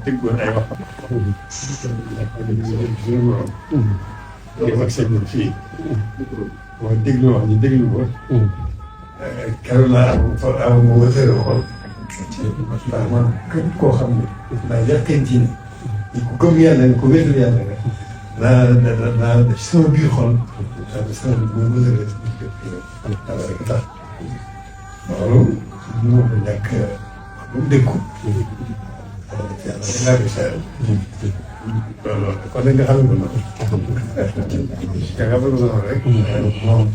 déggoon ay wax. suñu borom. ngir ak seen fii. mooy déglu wax ñu déglu ko. keroog laa am ma wëtëre xool. ndax man képp koo xam ne. daa yàqeen ci ne. ku gëm yàlla ne ku wéetal yàlla ne. naa def sama biir xol. sama bu wëtëre rek tax. loolu moo ko ñàkk lu dëkku. yàlla dinaa ko seetlu. loolu kon nag nga xam ne moom. yaa nga bëgg noonu rek. moom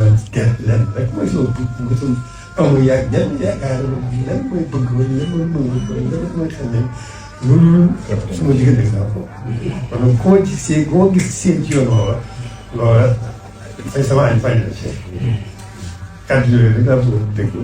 man kenn lenn rek mooy soo nga soo amul yaakaar lan mooy bëgg wala lan mooy bëgg wala lan mooy xam ne loolu su ma diggante ak sama bopp. kon ku ma gisee ku ma gis seen ci yoon woowa loola fay sama añ fay la ci kàddu yooyu rek laa bëgg a déglu.